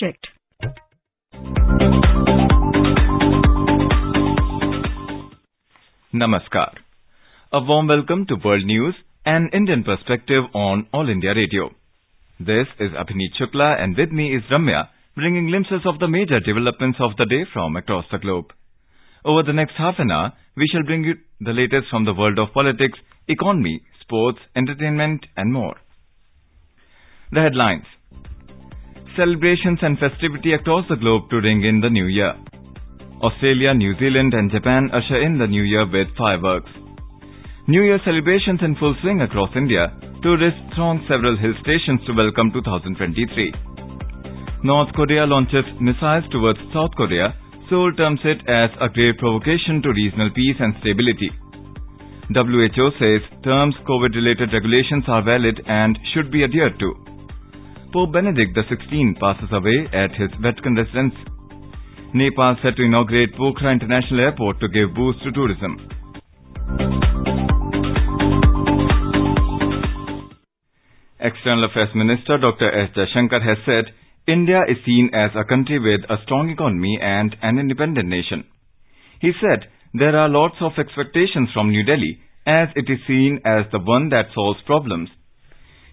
Checked. Namaskar. A warm welcome to World News, an Indian perspective on All India Radio. This is Abhineet Shukla and with me is Ramya, bringing glimpses of the major developments of the day from across the globe. Over the next half an hour, we shall bring you the latest from the world of politics, economy, sports, entertainment and more. The headlines. Celebrations and festivity across the globe to ring in the new year. Australia, New Zealand and Japan usher in the new year with fireworks. New Year celebrations in full swing across India. Tourists throng several hill stations to welcome 2023. North Korea launches missiles towards South Korea. Seoul terms it as a grave provocation to regional peace and stability. WHO says terms COVID-related regulations are valid and should be adhered to. Pope Benedict XVI passes away at his Vatican residence. Nepal set to inaugurate Pokhara International Airport to give boost to tourism. External Affairs Minister Dr. S. Jaishankar has said India is seen as a country with a strong economy and an independent nation. He said there are lots of expectations from New Delhi as it is seen as the one that solves problems.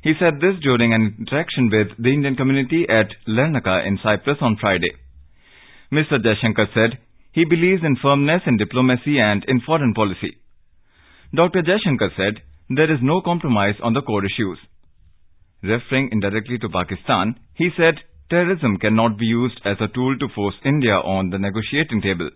He said this during an interaction with the Indian community at Larnaca in Cyprus on Friday. Mr. Jaishankar said he believes in firmness in diplomacy and in foreign policy. Dr. Jaishankar said there is no compromise on the core issues. Referring indirectly to Pakistan, he said terrorism cannot be used as a tool to force India on the negotiating table.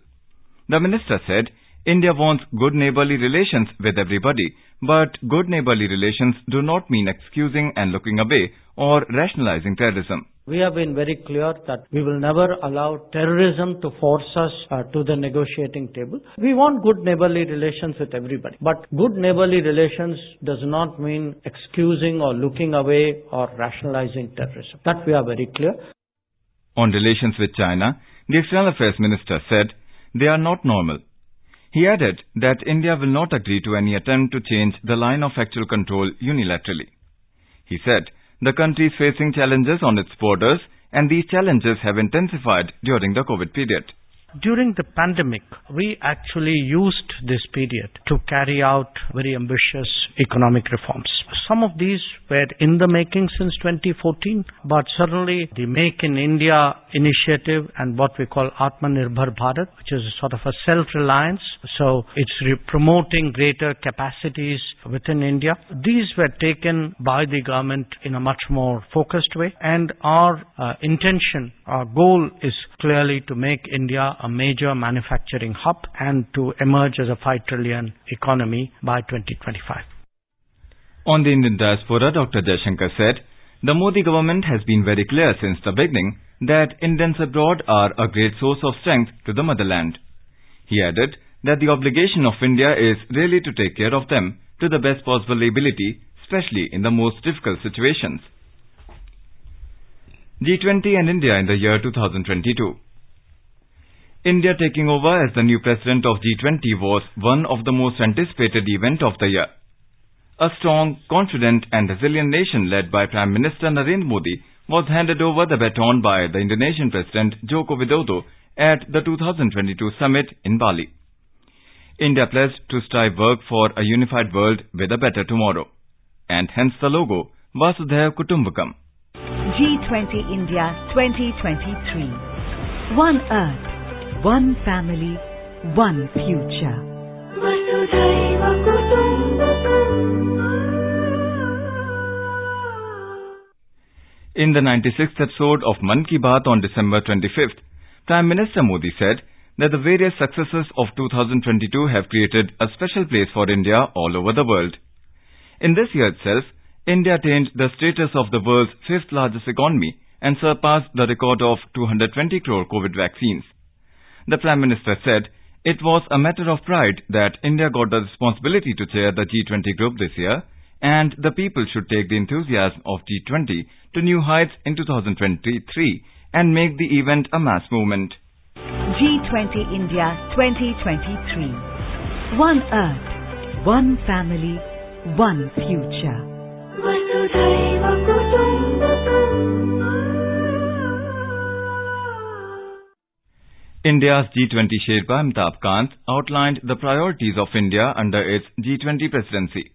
The minister said India wants good neighbourly relations with everybody, but good neighbourly relations do not mean excusing and looking away or rationalizing terrorism. We have been very clear that we will never allow terrorism to force us to the negotiating table. We want good neighbourly relations with everybody. But good neighbourly relations does not mean excusing or looking away or rationalizing terrorism. That we are very clear. On relations with China, the External Affairs Minister said they are not normal. He added that India will not agree to any attempt to change the line of actual control unilaterally. He said the country is facing challenges on its borders and these challenges have intensified during the COVID period. During the pandemic, we actually used this period to carry out very ambitious economic reforms. Some of these were in the making since 2014, but certainly the Make in India initiative and what we call Atmanirbhar Bharat, which is a sort of a self-reliance. So it's promoting greater capacities within India. These were taken by the government in a much more focused way. And our intention, our goal is clearly to make India a major manufacturing hub and to emerge as a 5 trillion economy by 2025. On the Indian diaspora, Dr. Jaishankar said, the Modi government has been very clear since the beginning that Indians abroad are a great source of strength to the motherland. He added that the obligation of India is really to take care of them to the best possible ability, especially in the most difficult situations. G20 and India in the year 2022. India taking over as the new president of G20 was one of the most anticipated events of the year. A strong, confident and resilient nation led by Prime Minister Narendra Modi was handed over the baton by the Indonesian President Joko Widodo at the 2022 summit in Bali. India pledged to strive work for a unified world with a better tomorrow. And hence the logo, Vasudhaiva Kutumbakam. G20 India 2023. One Earth, one family, one future. Vasudhaiva Kutumbakam. In the 96th episode of Mann Ki Baat on December 25th, Prime Minister Modi said that the various successes of 2022 have created a special place for India all over the world. In this year itself, India attained the status of the world's fifth largest economy and surpassed the record of 220 crore COVID vaccines. The Prime Minister said it was a matter of pride that India got the responsibility to chair the G20 group this year, and the people should take the enthusiasm of G20 to new heights in 2023 and make the event a mass movement. G20 India 2023. One Earth, one family, one future. Vasudhaiva Kutumbakam. India's G20 Sherpa Amitabh Kant outlined the priorities of India under its G20 presidency.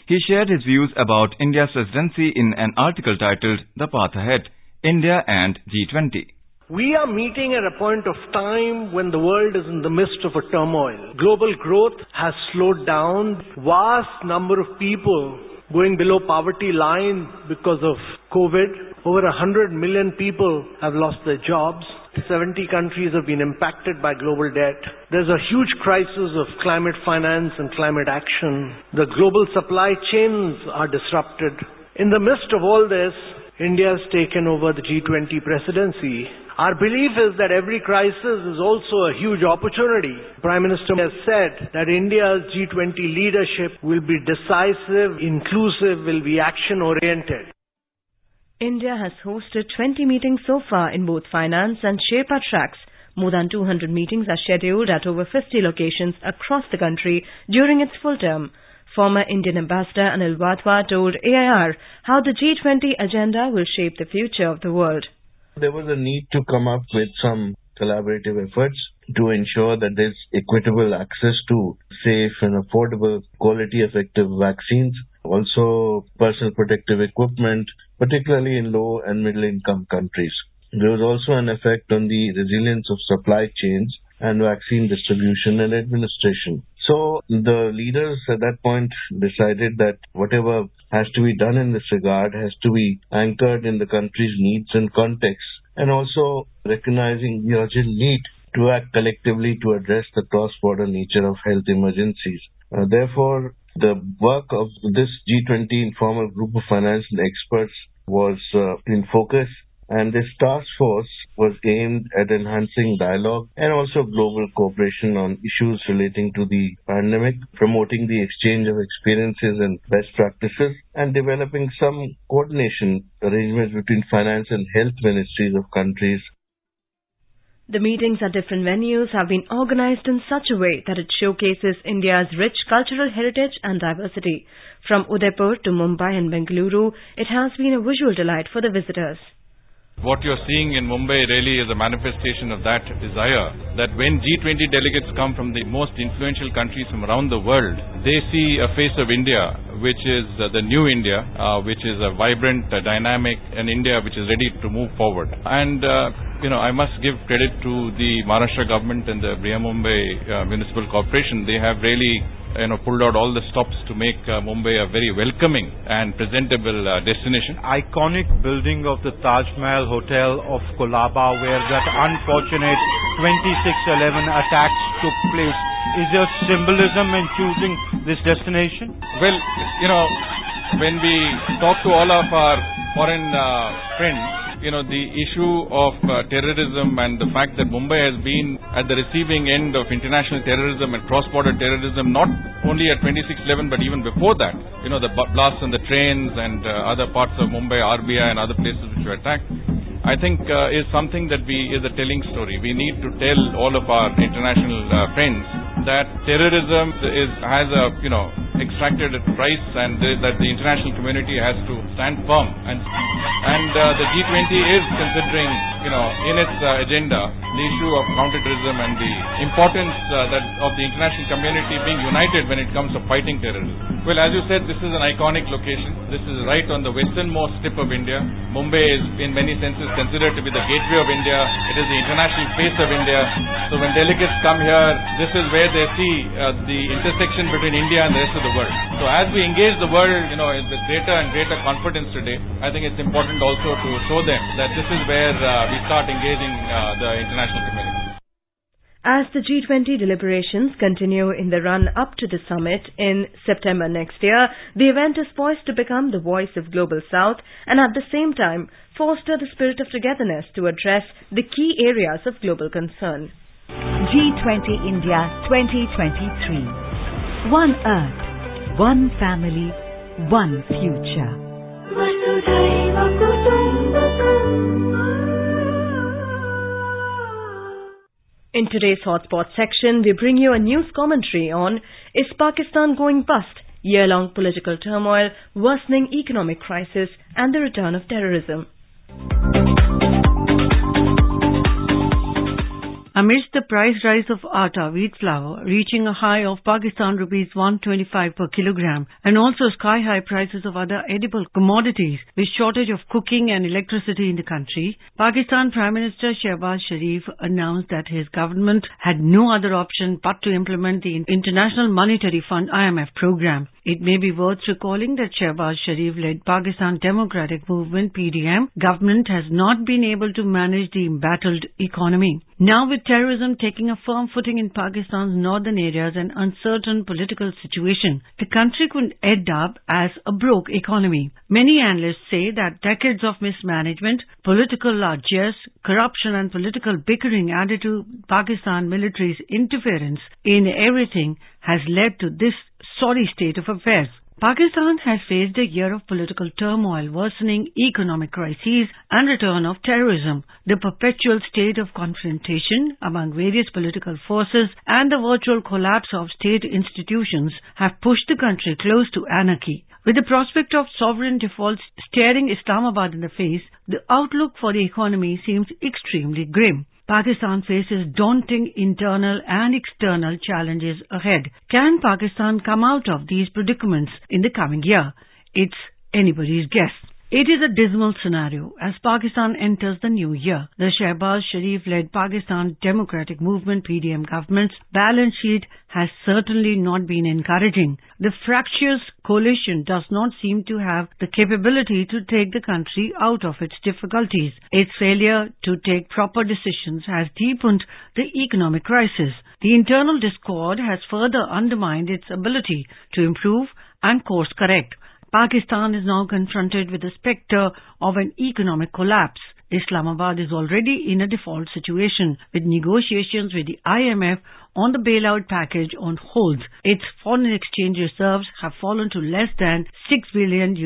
He shared his views about India's presidency in an article titled The Path Ahead, India and G20. We are meeting at a point of time when the world is in the midst of a turmoil. Global growth has slowed down. Vast number of people going below poverty line because of COVID. Over 100 million people have lost their jobs. 70 countries have been impacted by global debt. There's a huge crisis of climate finance and climate action. The global supply chains are disrupted. In the midst of all this, India has taken over the G20 presidency. Our belief is that every crisis is also a huge opportunity. Prime Minister has said that India's G20 leadership will be decisive, inclusive, will be action-oriented. India has hosted 20 meetings so far in both finance and Sherpa tracks. More than 200 meetings are scheduled at over 50 locations across the country during its full term. Former Indian Ambassador Anil Wadhwa told AIR how the G20 agenda will shape the future of the world. There was a need to come up with some collaborative efforts to ensure that there's equitable access to safe and affordable, quality-effective vaccines, also personal protective equipment, particularly in low and middle-income countries. There was also an effect on the resilience of supply chains and vaccine distribution and administration. So the leaders at that point decided that whatever has to be done in this regard has to be anchored in the country's needs and context, and also recognizing the urgent need to act collectively to address the cross-border nature of health emergencies. Therefore, the work of this G20 informal group of financial experts was in focus, and this task force was aimed at enhancing dialogue and also global cooperation on issues relating to the pandemic, promoting the exchange of experiences and best practices, and developing some coordination arrangements between finance and health ministries of countries. The meetings at different venues have been organized in such a way that it showcases India's rich cultural heritage and diversity. From Udaipur to Mumbai and Bengaluru, it has been a visual delight for the visitors. What you're seeing in Mumbai really is a manifestation of that desire, that when G20 delegates come from the most influential countries from around the world, they see a face of India, which is the new India, which is a vibrant, dynamic, and India which is ready to move forward. And I must give credit to the Maharashtra government and the Mumbai Municipal Corporation. They have really pulled out all the stops to make Mumbai a very welcoming and presentable destination. Iconic building of the Taj Mahal Hotel of Colaba, where that unfortunate 26/11 attacks took place. Is there symbolism in choosing this destination? Well, when we talk to all of our foreign friends, the issue of terrorism and the fact that Mumbai has been at the receiving end of international terrorism and cross-border terrorism, not only at 26/11 but even before that, the blasts on the trains and other parts of Mumbai, RBI and other places which were attacked, I think is something that is a telling story. We need to tell all of our international friends that terrorism has a extracted at price, and that the international community has to stand firm, and the G20 is considering in its agenda the issue of counterterrorism and the importance of the international community being united when it comes to fighting terrorism. Well, as you said, this is an iconic location. This is right on the westernmost tip of India. Mumbai is in many senses considered to be the gateway of India. It is the international face of India. So when delegates come here, this is where they see the intersection between India and the rest of the world. So as we engage the world, with greater and greater confidence today, I think it's important also to show them that this is where we start engaging the international community. As the G20 deliberations continue in the run-up to the summit in September next year, the event is poised to become the voice of Global South and at the same time foster the spirit of togetherness to address the key areas of global concern. G20 India 2023. One Earth, one family, one future. In today's Hotspot section, we bring you a news commentary on Is Pakistan Going Bust? Year-long political turmoil, worsening economic crisis and the return of terrorism. amidst the price rise of atta, wheat flour, reaching a high of Pakistan rupees 125 per kilogram, and also sky-high prices of other edible commodities, with shortage of cooking and electricity in the country, Pakistan Prime Minister Shehbaz Sharif announced that his government had no other option but to implement the International Monetary Fund IMF program. It may be worth recalling that Shehbaz Sharif-led Pakistan Democratic Movement (PDM) government has not been able to manage the embattled economy. Now, with terrorism taking a firm footing in Pakistan's northern areas and uncertain political situation, the country could end up as a broke economy. Many analysts say that decades of mismanagement, political largesse, corruption and political bickering added to Pakistan military's interference in everything has led to this sorry state of affairs. Pakistan has faced a year of political turmoil, worsening economic crises and return of terrorism. The perpetual state of confrontation among various political forces and the virtual collapse of state institutions have pushed the country close to anarchy. With the prospect of sovereign default staring Islamabad in the face, the outlook for the economy seems extremely grim. Pakistan faces daunting internal and external challenges ahead. Can Pakistan come out of these predicaments in the coming year? It's anybody's guess. It is a dismal scenario as Pakistan enters the new year. The Shehbaz Sharif-led Pakistan Democratic Movement (PDM) government's balance sheet has certainly not been encouraging. The fractious coalition does not seem to have the capability to take the country out of its difficulties. Its failure to take proper decisions has deepened the economic crisis. The internal discord has further undermined its ability to improve and course correct. Pakistan is now confronted with the spectre of an economic collapse. Islamabad is already in a default situation, with negotiations with the IMF on the bailout package on hold. Its foreign exchange reserves have fallen to less than $6 billion,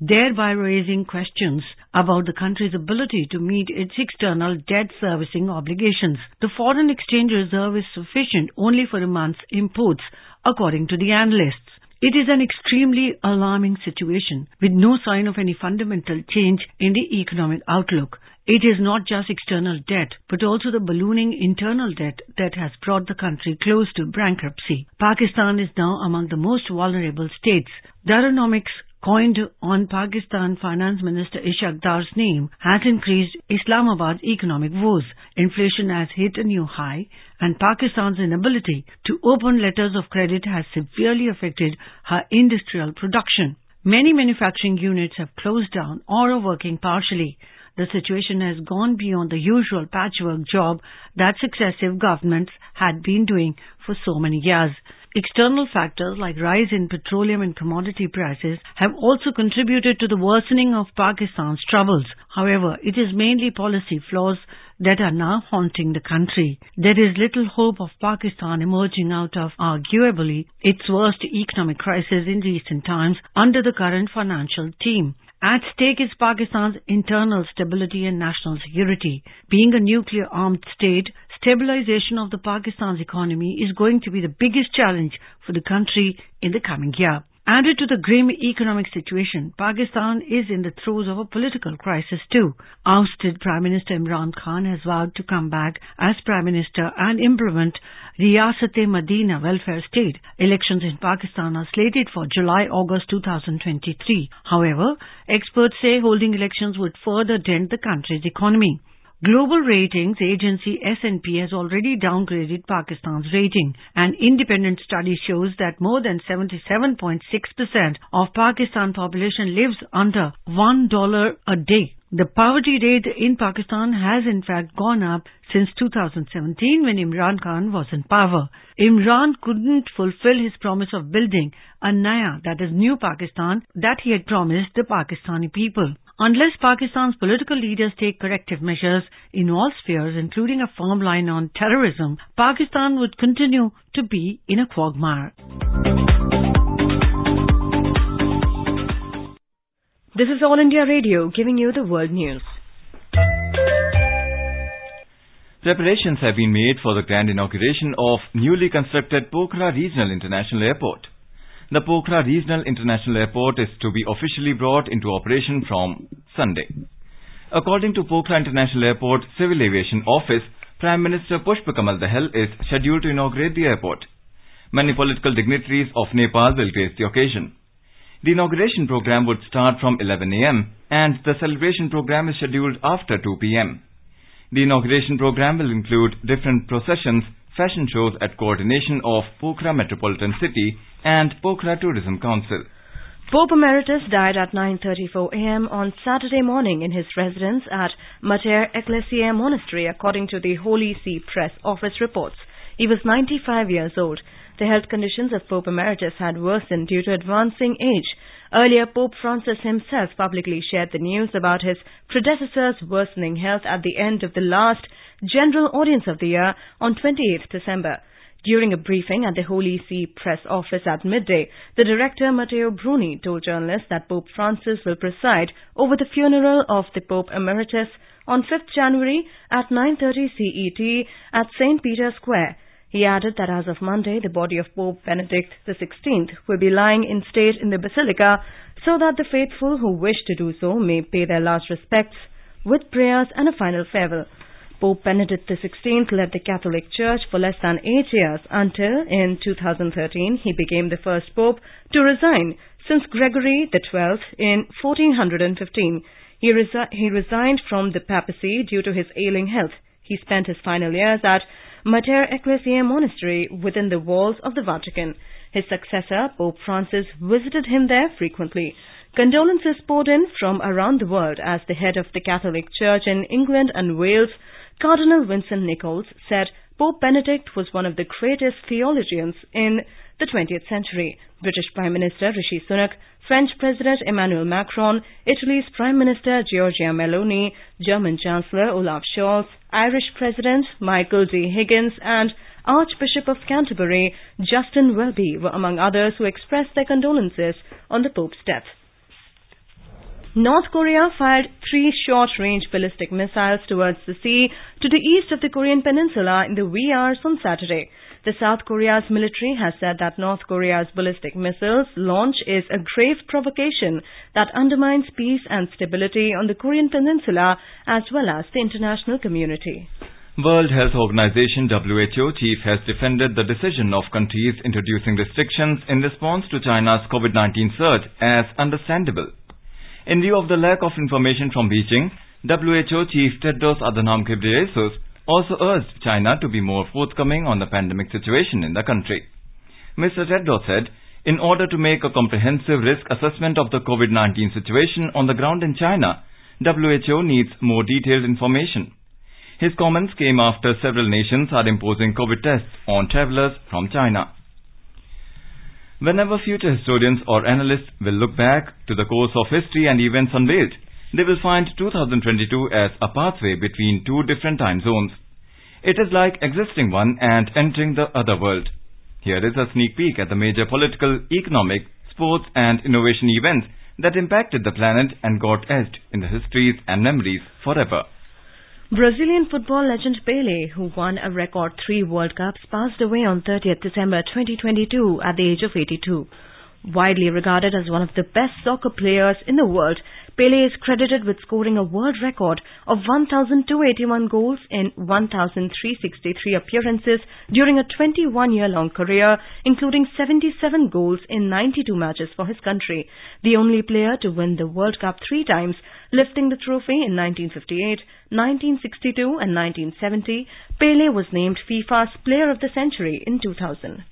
thereby raising questions about the country's ability to meet its external debt servicing obligations. The foreign exchange reserve is sufficient only for a month's imports, according to the analysts. It is an extremely alarming situation with no sign of any fundamental change in the economic outlook. It is not just external debt, but also the ballooning internal debt that has brought the country close to bankruptcy. Pakistan is now among the most vulnerable states. Daronomics, coined on Pakistan Finance Minister Ishaq Dar's name, has increased Islamabad's economic woes. Inflation has hit a new high, and Pakistan's inability to open letters of credit has severely affected her industrial production. Many manufacturing units have closed down or are working partially. The situation has gone beyond the usual patchwork job that successive governments had been doing for so many years. External factors like rise in petroleum and commodity prices have also contributed to the worsening of Pakistan's troubles. However, it is mainly policy flaws that are now haunting the country. There is little hope of Pakistan emerging out of arguably its worst economic crisis in recent times under the current financial team. At stake is Pakistan's internal stability and national security. Being a nuclear-armed state, stabilization of the Pakistan's economy is going to be the biggest challenge for the country in the coming year. Added to the grim economic situation, Pakistan is in the throes of a political crisis too. Ousted Prime Minister Imran Khan has vowed to come back as Prime Minister and implement Riyasat-e-Madina welfare state. Elections in Pakistan are slated for July-August 2023. However, experts say holding elections would further dent the country's economy. Global ratings agency S&P has already downgraded Pakistan's rating. An independent study shows that more than 77.6% of Pakistan population lives under $1 a day. The poverty rate in Pakistan has in fact gone up since 2017 when Imran Khan was in power. Imran couldn't fulfill his promise of building a Naya, that is new Pakistan, that he had promised the Pakistani people. Unless Pakistan's political leaders take corrective measures in all spheres, including a firm line on terrorism, Pakistan would continue to be in a quagmire. This is All India Radio giving you the world news. Preparations have been made for the grand inauguration of newly constructed Pokhara Regional International Airport. The Pokhara Regional International Airport is to be officially brought into operation from Sunday. According to Pokhara International Airport Civil Aviation Office, Prime Minister Pushpa Kamal Dahal is scheduled to inaugurate the airport. Many political dignitaries of Nepal will grace the occasion. The inauguration program would start from 11 a.m. and the celebration program is scheduled after 2 p.m. The inauguration program will include different processions, fashion shows at coordination of Pokhara Metropolitan City and Pokhara Tourism Council. Pope Emeritus died at 9:34 a.m. on Saturday morning in his residence at Mater Ecclesiae Monastery, according to the Holy See Press Office reports. He was 95 years old. The health conditions of Pope Emeritus had worsened due to advancing age. Earlier, Pope Francis himself publicly shared the news about his predecessor's worsening health at the end of the last general audience of the year on 28th December. During a briefing at the Holy See Press Office at midday, the director Matteo Bruni told journalists that Pope Francis will preside over the funeral of the Pope Emeritus on 5th January at 9:30 CET at St. Peter's Square. He added that as of Monday, the body of Pope Benedict XVI will be lying in state in the Basilica so that the faithful who wish to do so may pay their last respects with prayers and a final farewell. Pope Benedict XVI led the Catholic Church for less than 8 years until, in 2013, he became the first Pope to resign since Gregory XII in 1415. He resigned from the papacy due to his ailing health. He spent his final years at Mater Ecclesiae Monastery within the walls of the Vatican. His successor, Pope Francis, visited him there frequently. Condolences poured in from around the world as the head of the Catholic Church in England and Wales, Cardinal Vincent Nichols, said Pope Benedict was one of the greatest theologians in the 20th century. British Prime Minister Rishi Sunak, French President Emmanuel Macron, Italy's Prime Minister Giorgia Meloni, German Chancellor Olaf Scholz, Irish President Michael D. Higgins and Archbishop of Canterbury Justin Welby were among others who expressed their condolences on the Pope's death. North Korea fired 3 short-range ballistic missiles towards the sea to the east of the Korean peninsula in the wee hours on Saturday. The South Korea's military has said that North Korea's ballistic missiles launch is a grave provocation that undermines peace and stability on the Korean peninsula as well as the international community. World Health Organization WHO chief has defended the decision of countries introducing restrictions in response to China's COVID-19 surge as understandable. In view of the lack of information from Beijing, WHO Chief Tedros Adhanom Ghebreyesus also urged China to be more forthcoming on the pandemic situation in the country. Mr. Tedros said, in order to make a comprehensive risk assessment of the COVID-19 situation on the ground in China, WHO needs more detailed information. His comments came after several nations are imposing COVID tests on travelers from China. Whenever future historians or analysts will look back to the course of history and events unveiled, they will find 2022 as a pathway between 2 different time zones. It is like existing one and entering the other world. Here is a sneak peek at the major political, economic, sports and innovation events that impacted the planet and got etched in the histories and memories forever. Brazilian football legend Pelé, who won a record 3 World Cups, passed away on 30th December 2022 at the age of 82. Widely regarded as one of the best soccer players in the world, Pelé is credited with scoring a world record of 1,281 goals in 1,363 appearances during a 21-year-long career, including 77 goals in 92 matches for his country. The only player to win the World Cup 3 times, lifting the trophy in 1958, 1962 and 1970, Pelé was named FIFA's Player of the Century in 2000.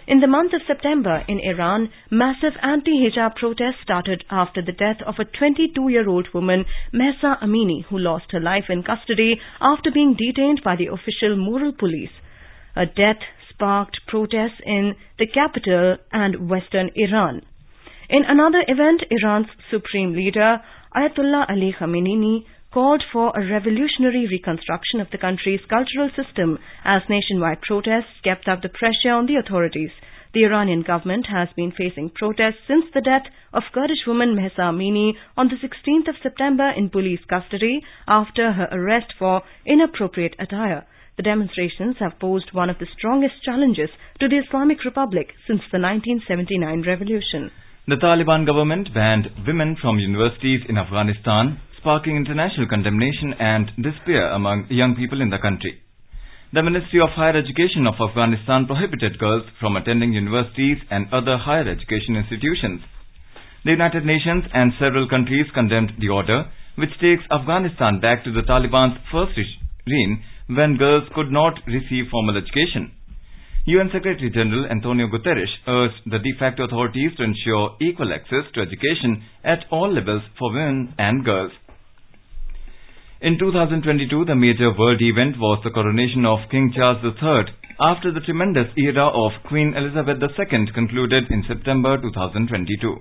In the month of September in Iran, massive anti-hijab protests started after the death of a 22-year-old woman, Mahsa Amini, who lost her life in custody after being detained by the official moral police. Her death sparked protests in the capital and western Iran. In another event, Iran's supreme leader, Ayatollah Ali Khamenei, called for a revolutionary reconstruction of the country's cultural system as nationwide protests kept up the pressure on the authorities. The Iranian government has been facing protests since the death of Kurdish woman Mahsa Amini on the 16th of September in police custody after her arrest for inappropriate attire. The demonstrations have posed one of the strongest challenges to the Islamic Republic since the 1979 revolution. The Taliban government banned women from universities in Afghanistan, sparking international condemnation and despair among young people in the country. The Ministry of Higher Education of Afghanistan prohibited girls from attending universities and other higher education institutions. The United Nations and several countries condemned the order, which takes Afghanistan back to the Taliban's first reign when girls could not receive formal education. UN Secretary General Antonio Guterres urged the de facto authorities to ensure equal access to education at all levels for women and girls. In 2022, the major world event was the coronation of King Charles III after the tremendous era of Queen Elizabeth II concluded in September 2022.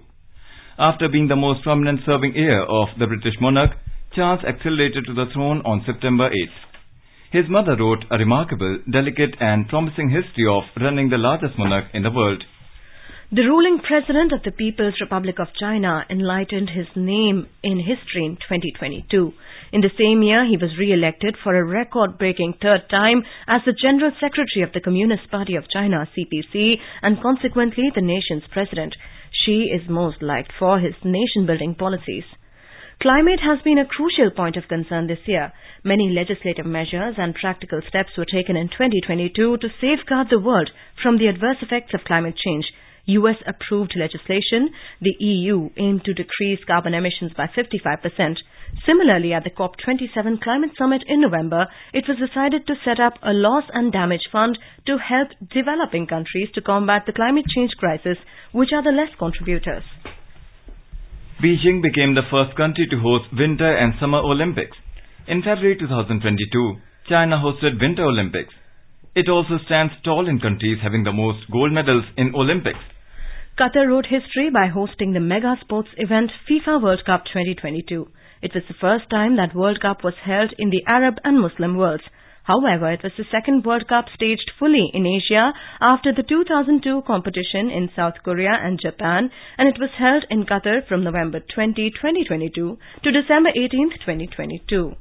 After being the most prominent serving heir of the British monarch, Charles accelerated to the throne on September 8th. His mother wrote a remarkable, delicate and promising history of running the largest monarch in the world. The ruling president of the People's Republic of China enlightened his name in history in 2022. In the same year, he was re-elected for a record-breaking third time as the General Secretary of the Communist Party of China, CPC, and consequently the nation's president. Xi is most liked for his nation-building policies. Climate has been a crucial point of concern this year. Many legislative measures and practical steps were taken in 2022 to safeguard the world from the adverse effects of climate change. US-approved legislation, the EU aimed to decrease carbon emissions by 55%. Similarly, at the COP27 Climate Summit in November, it was decided to set up a loss and damage fund to help developing countries to combat the climate change crisis, which are the less contributors. Beijing became the first country to host Winter and Summer Olympics. In February 2022, China hosted Winter Olympics. It also stands tall in countries having the most gold medals in Olympics. Qatar wrote history by hosting the mega sports event FIFA World Cup 2022. It was the first time that World Cup was held in the Arab and Muslim worlds. However, it was the second World Cup staged fully in Asia after the 2002 competition in South Korea and Japan, and it was held in Qatar from November 20, 2022 to December 18, 2022.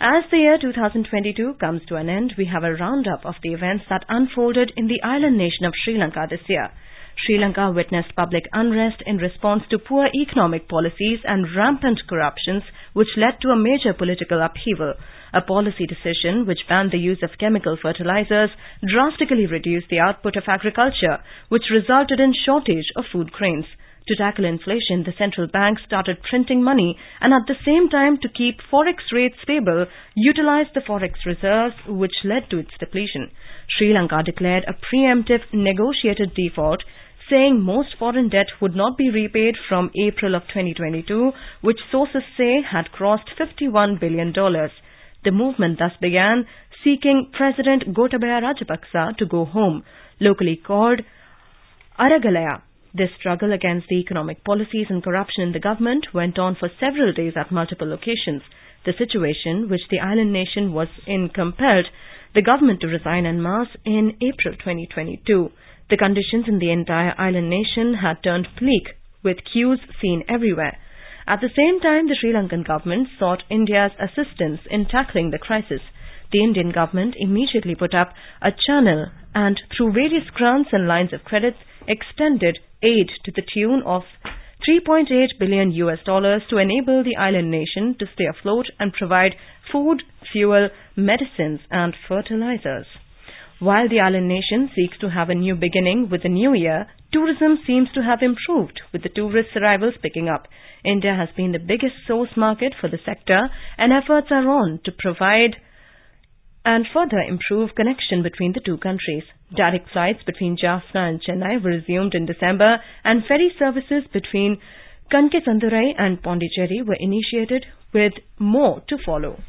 As the year 2022 comes to an end, we have a roundup of the events that unfolded in the island nation of Sri Lanka this year. Sri Lanka witnessed public unrest in response to poor economic policies and rampant corruptions, which led to a major political upheaval. A policy decision which banned the use of chemical fertilizers drastically reduced the output of agriculture, which resulted in shortage of food grains. To tackle inflation, the central bank started printing money and at the same time, to keep forex rates stable, utilized the forex reserves, which led to its depletion. Sri Lanka declared a preemptive negotiated default, saying most foreign debt would not be repaid from April of 2022, which sources say had crossed $51 billion. The movement thus began, seeking President Gotabaya Rajapaksa to go home, locally called Aragalaya. This struggle against the economic policies and corruption in the government went on for several days at multiple locations. The situation which the island nation was in compelled the government to resign en masse in April 2022. The conditions in the entire island nation had turned bleak, with queues seen everywhere. At the same time, the Sri Lankan government sought India's assistance in tackling the crisis. The Indian government immediately put up a channel and, through various grants and lines of credit, extended aid to the tune of $3.8 billion to enable the island nation to stay afloat and provide food, fuel, medicines and fertilizers. While the island nation seeks to have a new beginning with the new year, tourism seems to have improved, with the tourist arrivals picking up. India has been the biggest source market for the sector, and efforts are on to provide and further improve connection between the two countries. Direct flights between Jaffna and Chennai were resumed in December, and ferry services between Kankesandurai and Pondicherry were initiated, with more to follow.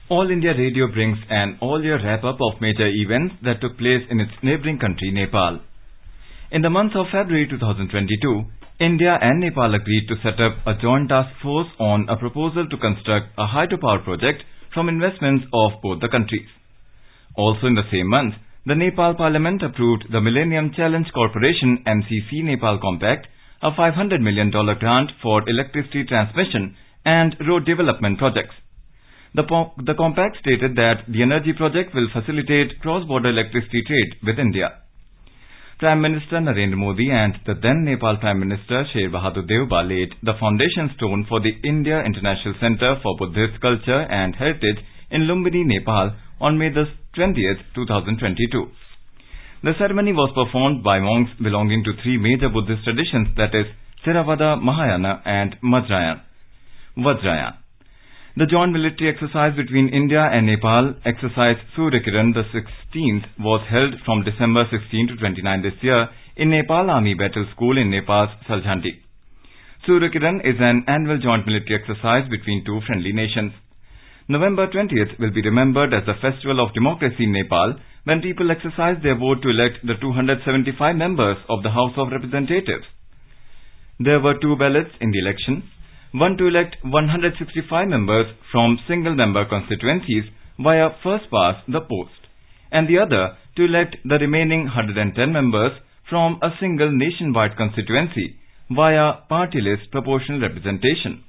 All India Radio brings an all-year wrap-up of major events that took place in its neighbouring country, Nepal. In the month of February 2022, India and Nepal agreed to set up a joint task force on a proposal to construct a hydropower project from investments of both the countries. Also in the same month, the Nepal Parliament approved the Millennium Challenge Corporation MCC Nepal Compact, a $500 million grant for electricity transmission and road development projects. The compact stated that the energy project will facilitate cross-border electricity trade with India. Prime Minister Narendra Modi and the then Nepal Prime Minister Sher Bahadur Deuba laid the foundation stone for the India International Centre for Buddhist Culture and Heritage in Lumbini, Nepal on May the 20th, 2022. The ceremony was performed by monks belonging to three major Buddhist traditions, that is, Theravada, Mahayana and Vajrayana. The joint military exercise between India and Nepal, Exercise Suryakiran the 16th, was held from December 16 to 29 this year in Nepal Army Battle School in Nepal's Saljhanti. Suryakiran is an annual joint military exercise between two friendly nations. November 20th will be remembered as the Festival of Democracy in Nepal, when people exercise their vote to elect the 275 members of the House of Representatives. There were two ballots in the election, one to elect 165 members from single-member constituencies via first past the post, and the other to elect the remaining 110 members from a single nationwide constituency via party list proportional representation.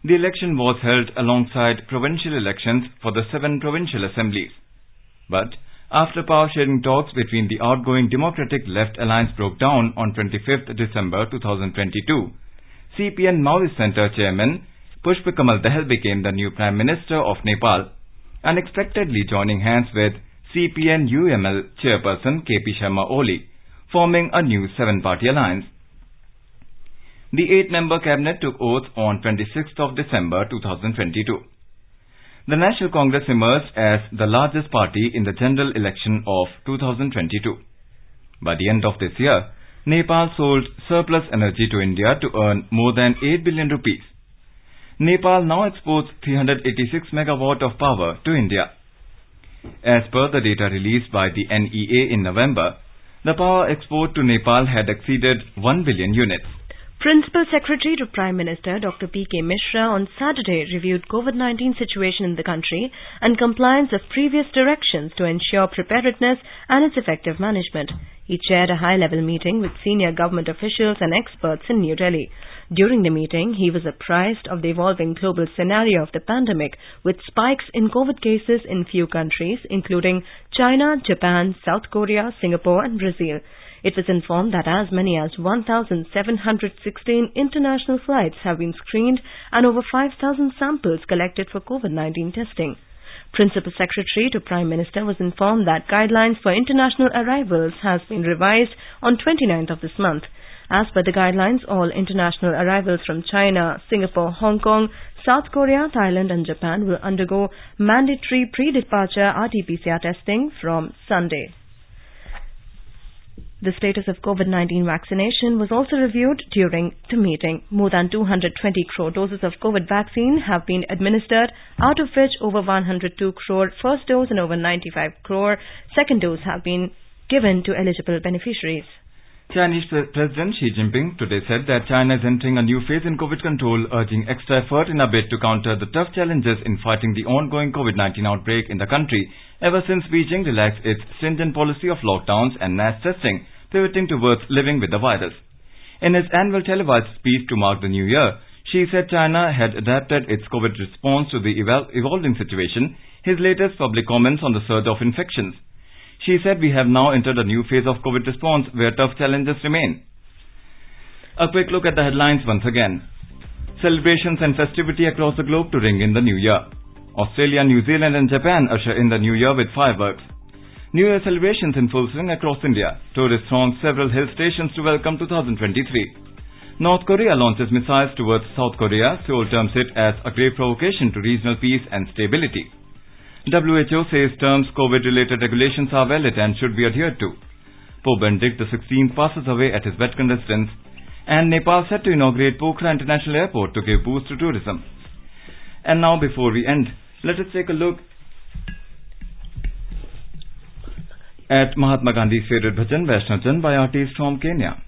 The election was held alongside provincial elections for the 7 provincial assemblies. But after power-sharing talks between the outgoing Democratic Left Alliance broke down on 25th December 2022, CPN Maoist Centre Chairman Pushpa Kamal Dahal became the new Prime Minister of Nepal, unexpectedly joining hands with CPN UML Chairperson KP Sharma Oli, forming a new 7-party alliance. The 8-member cabinet took oath on 26th of December 2022. The National Congress emerged as the largest party in the general election of 2022. By the end of this year, Nepal sold surplus energy to India to earn more than 8 billion rupees. Nepal now exports 386 megawatt of power to India. As per the data released by the NEA in November, the power export to Nepal had exceeded 1 billion units. Principal Secretary to Prime Minister Dr. P.K. Mishra on Saturday reviewed COVID-19 situation in the country and compliance of previous directions to ensure preparedness and its effective management. He chaired a high-level meeting with senior government officials and experts in New Delhi. During the meeting, he was apprised of the evolving global scenario of the pandemic, with spikes in COVID cases in few countries, including China, Japan, South Korea, Singapore and Brazil. It was informed that as many as 1,716 international flights have been screened and over 5,000 samples collected for COVID-19 testing. Principal Secretary to Prime Minister was informed that guidelines for international arrivals has been revised on 29th of this month. As per the guidelines, all international arrivals from China, Singapore, Hong Kong, South Korea, Thailand and Japan will undergo mandatory pre-departure RT-PCR testing from Sunday. The status of COVID-19 vaccination was also reviewed during the meeting. More than 220 crore doses of COVID vaccine have been administered, out of which over 102 crore first dose and over 95 crore second dose have been given to eligible beneficiaries. Chinese President Xi Jinping today said that China is entering a new phase in COVID control, urging extra effort in a bid to counter the tough challenges in fighting the ongoing COVID-19 outbreak in the country ever since Beijing relaxed its stringent policy of lockdowns and mass testing, pivoting towards living with the virus. In his annual televised speech to mark the new year, Xi said China had adapted its COVID response to the evolving situation, his latest public comments on the surge of infections. Xi said we have now entered a new phase of COVID response where tough challenges remain. A quick look at the headlines once again. Celebrations and festivity across the globe to ring in the new year. Australia, New Zealand and Japan usher in the new year with fireworks. New Year celebrations in full swing across India. Tourists throng several hill stations to welcome 2023. North Korea launches missiles towards South Korea. Seoul terms it as a grave provocation to regional peace and stability. WHO says terms COVID-related regulations are valid and should be adhered to. Pope Benedict XVI passes away at his Vatican residence. And Nepal set to inaugurate Pokhara International Airport to give boost to tourism. And now, before we end, let us take a look at Mahatma Gandhi's favorite bhajan, Vaishnav Jan, by artists from Kenya.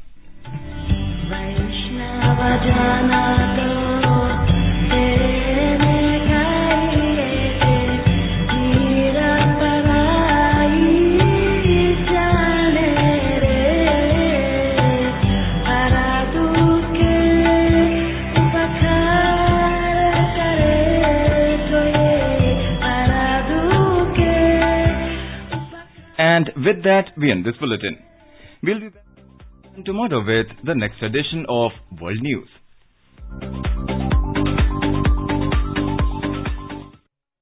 And with that, we end this bulletin. We'll be back tomorrow with the next edition of World News.